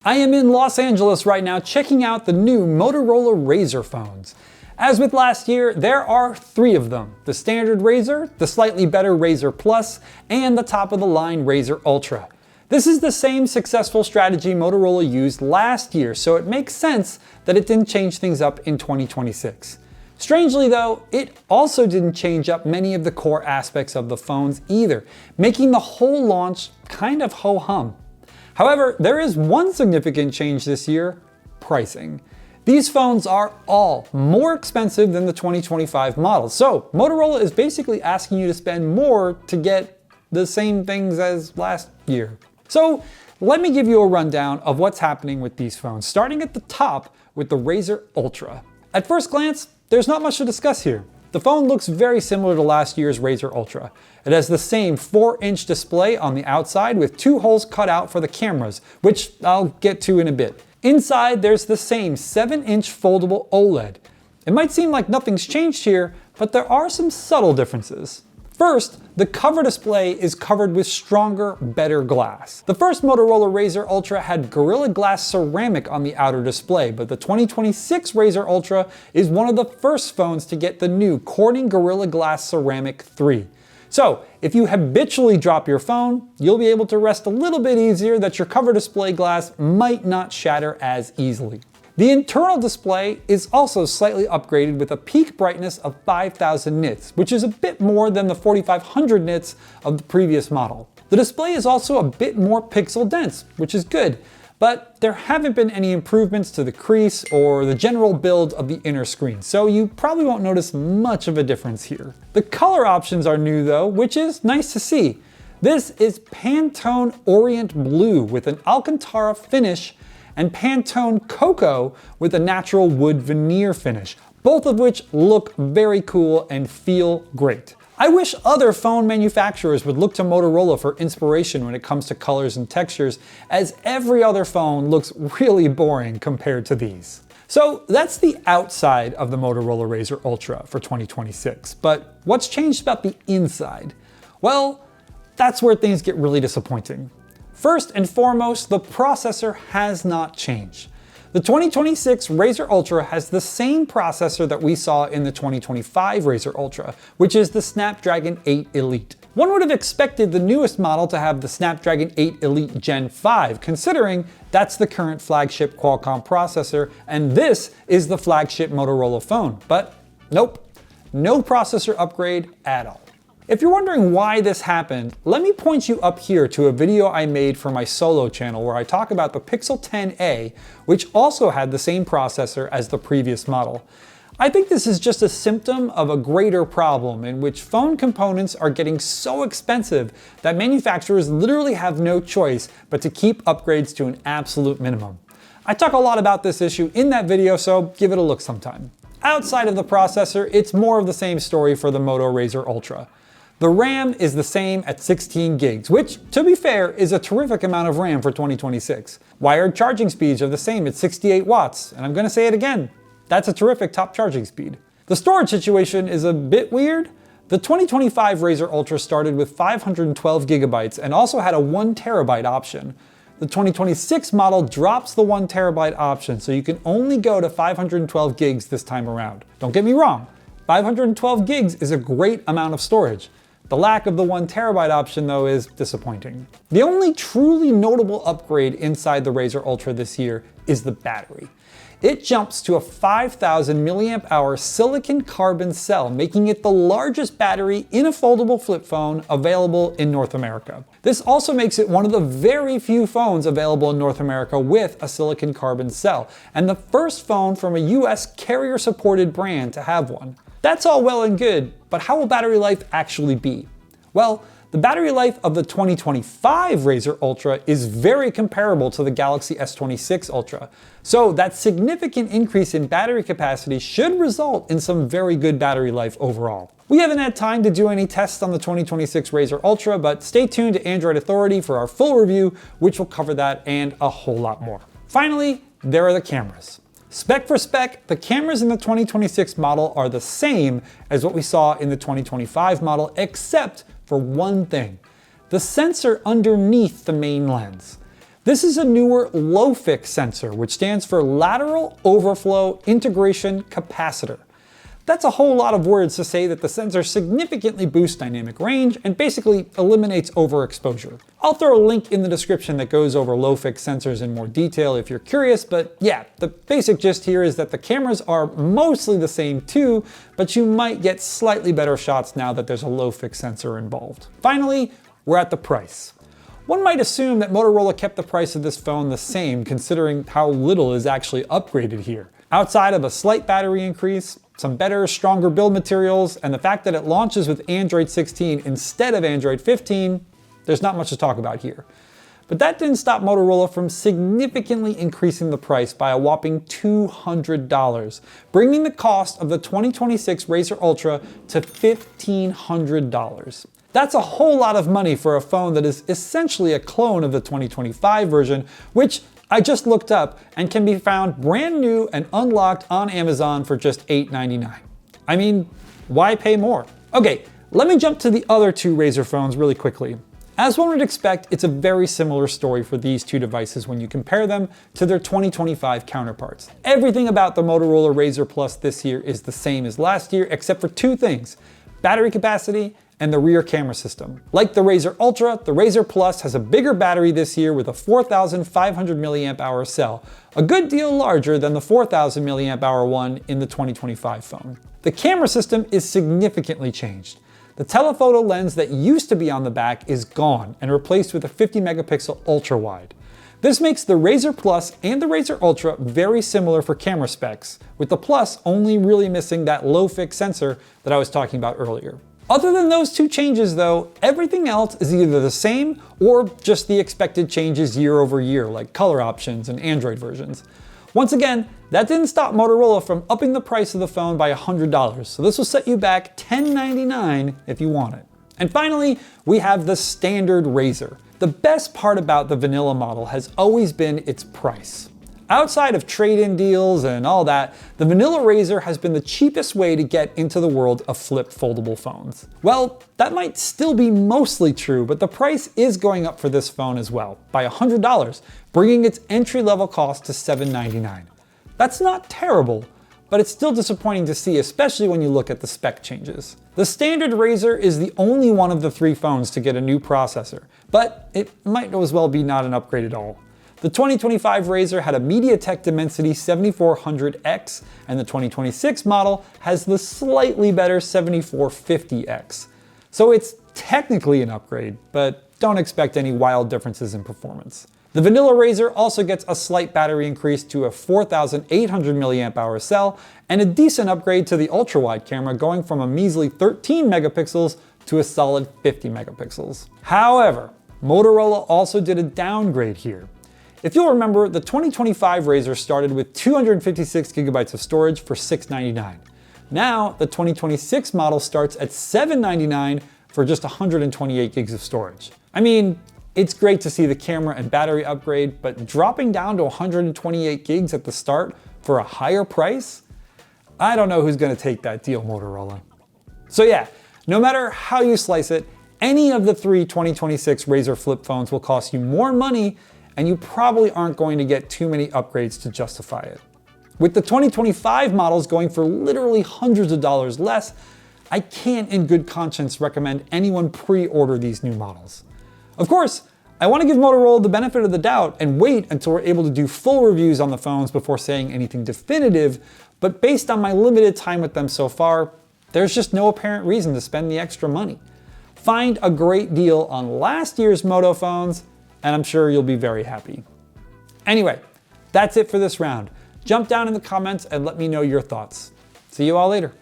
I am in Los Angeles right now checking out the new Motorola Razr phones. As with last year, there are 3 of them: the standard Razr, the slightly better Razr Plus, and the top of the line Razr Ultra. This is the same successful strategy Motorola used last year, so it makes sense that it didn't change things up in 2026. Strangely though, it also didn't change up many of the core aspects of the phones either, making the whole launch kind of ho-hum. However, there is one significant change this year: pricing. These phones are all more expensive than the 2025 models, so Motorola is basically asking you to spend more to get the same things as last year. So let me give you a rundown of what's happening with these phones, starting at the top with the Razr Ultra. At first glance, there's not much to discuss here. The phone looks very similar to last year's Razr Ultra. It has the same 4-inch display on the outside with 2 holes cut out for the cameras, which I'll get to in a bit. Inside, there's the same 7-inch foldable OLED. It might seem like nothing's changed here, but there are some subtle differences. First, the cover display is covered with stronger, better glass. The first Motorola Razr Ultra had Gorilla Glass ceramic on the outer display, but the 2026 Razr Ultra is one of the first phones to get the new Corning Gorilla Glass Ceramic 3. So, if you habitually drop your phone, you'll be able to rest a little bit easier that your cover display glass might not shatter as easily. The internal display is also slightly upgraded with a peak brightness of 5000 nits, which is a bit more than the 4500 nits of the previous model. The display is also a bit more pixel dense, which is good, but there haven't been any improvements to the crease or the general build of the inner screen, so you probably won't notice much of a difference here. The color options are new though, which is nice to see. This is Pantone Orient Blue with an Alcantara finish and Pantone Cocoa with a natural wood veneer finish, both of which look very cool and feel great. I wish other phone manufacturers would look to Motorola for inspiration when it comes to colors and textures, as every other phone looks really boring compared to these. So that's the outside of the Motorola Razr Ultra for 2026, but what's changed about the inside? Well, that's where things get really disappointing. First and foremost, the processor has not changed. The 2026 Razr Ultra has the same processor that we saw in the 2025 Razr Ultra, which is the Snapdragon 8 Elite. One would have expected the newest model to have the Snapdragon 8 Elite Gen 5, considering that's the current flagship Qualcomm processor, and this is the flagship Motorola phone. But nope, no processor upgrade at all. If you're wondering why this happened, let me point you up here to a video I made for my solo channel where I talk about the Pixel 10a, which also had the same processor as the previous model. I think this is just a symptom of a greater problem in which phone components are getting so expensive that manufacturers literally have no choice but to keep upgrades to an absolute minimum. I talk a lot about this issue in that video, so give it a look sometime. Outside of the processor, it's more of the same story for the Moto Razr Ultra. The RAM is the same at 16 gigs, which, to be fair, is a terrific amount of RAM for 2026. Wired charging speeds are the same at 68 watts, and I'm gonna say it again, that's a terrific top charging speed. The storage situation is a bit weird. The 2025 Razr Ultra started with 512 gigabytes and also had a 1 terabyte option. The 2026 model drops the 1 terabyte option, so you can only go to 512 gigs this time around. Don't get me wrong, 512 gigs is a great amount of storage. The lack of the 1 terabyte option though is disappointing. The only truly notable upgrade inside the Razr Ultra this year is the battery. It jumps to a 5000 milliamp hour silicon carbon cell, making it the largest battery in a foldable flip phone available in North America. This also makes it one of the very few phones available in North America with a silicon carbon cell, and the first phone from a US carrier supported brand to have one. That's all well and good, but how will battery life actually be? Well, the battery life of the 2025 Razr Ultra is very comparable to the Galaxy S26 Ultra, so that significant increase in battery capacity should result in some very good battery life overall. We haven't had time to do any tests on the 2026 Razr Ultra, but stay tuned to Android Authority for our full review, which will cover that and a whole lot more. Finally, there are the cameras. Spec for spec, the cameras in the 2026 model are the same as what we saw in the 2025 model, except for one thing: the sensor underneath the main lens. This is a newer low-fix sensor, which stands for Lateral Overflow Integration Capacitor. That's a whole lot of words to say that the sensor significantly boosts dynamic range and basically eliminates overexposure. I'll throw a link in the description that goes over low-fix sensors in more detail if you're curious, but yeah, the basic gist here is that the cameras are mostly the same too, but you might get slightly better shots now that there's a low-fix sensor involved. Finally, we're at the price. One might assume that Motorola kept the price of this phone the same considering how little is actually upgraded here. Outside of a slight battery increase, some better, stronger build materials, and the fact that it launches with Android 16 instead of Android 15, there's not much to talk about here. But that didn't stop Motorola from significantly increasing the price by a whopping $200, bringing the cost of the 2026 Razr Ultra to $1,500. That's a whole lot of money for a phone that is essentially a clone of the 2025 version, which I just looked up and can be found brand new and unlocked on Amazon for just $8.99. I mean, why pay more? Okay, let me jump to the other two Razr phones really quickly. As one would expect, it's a very similar story for these two devices when you compare them to their 2025 counterparts. Everything about the Motorola Razr Plus this year is the same as last year, except for two things: battery capacity and the rear camera system. Like the Razr Ultra, the Razr Plus has a bigger battery this year with a 4,500 mAh cell, a good deal larger than the 4,000 mAh one in the 2025 phone. The camera system is significantly changed. The telephoto lens that used to be on the back is gone and replaced with a 50 megapixel ultra wide. This makes the Razr Plus and the Razr Ultra very similar for camera specs, with the Plus only really missing that low-fix sensor that I was talking about earlier. Other than those two changes though, everything else is either the same or just the expected changes year over year, like color options and Android versions. Once again, that didn't stop Motorola from upping the price of the phone by $100, so this will set you back $10.99 if you want it. And finally, we have the standard Razr. The best part about the vanilla model has always been its price. Outside of trade-in deals and all that, the vanilla Razr has been the cheapest way to get into the world of flip foldable phones. Well, that might still be mostly true, but the price is going up for this phone as well, by $100, bringing its entry-level cost to $799. That's not terrible, but it's still disappointing to see, especially when you look at the spec changes. The standard Razr is the only one of the three phones to get a new processor, but it might as well be not an upgrade at all. The 2025 Razr had a MediaTek Dimensity 7400X, and the 2026 model has the slightly better 7450X. So it's technically an upgrade, but don't expect any wild differences in performance. The vanilla Razr also gets a slight battery increase to a 4,800 mAh cell, and a decent upgrade to the ultra-wide camera, going from a measly 13 megapixels to a solid 50 megapixels. However, Motorola also did a downgrade here. If you'll remember, the 2025 Razr started with 256 gigabytes of storage for $699. Now, the 2026 model starts at $799 for just 128 gigs of storage. I mean, it's great to see the camera and battery upgrade, but dropping down to 128 gigs at the start for a higher price? I don't know who's gonna take that deal, Motorola. So yeah, no matter how you slice it, any of the three 2026 Razr flip phones will cost you more money, and you probably aren't going to get too many upgrades to justify it. With the 2025 models going for literally hundreds of dollars less, I can't in good conscience recommend anyone pre-order these new models. Of course, I want to give Motorola the benefit of the doubt and wait until we're able to do full reviews on the phones before saying anything definitive, but based on my limited time with them so far, there's just no apparent reason to spend the extra money. Find a great deal on last year's Moto phones, and I'm sure you'll be very happy. Anyway, that's it for this round. Jump down in the comments and let me know your thoughts. See you all later.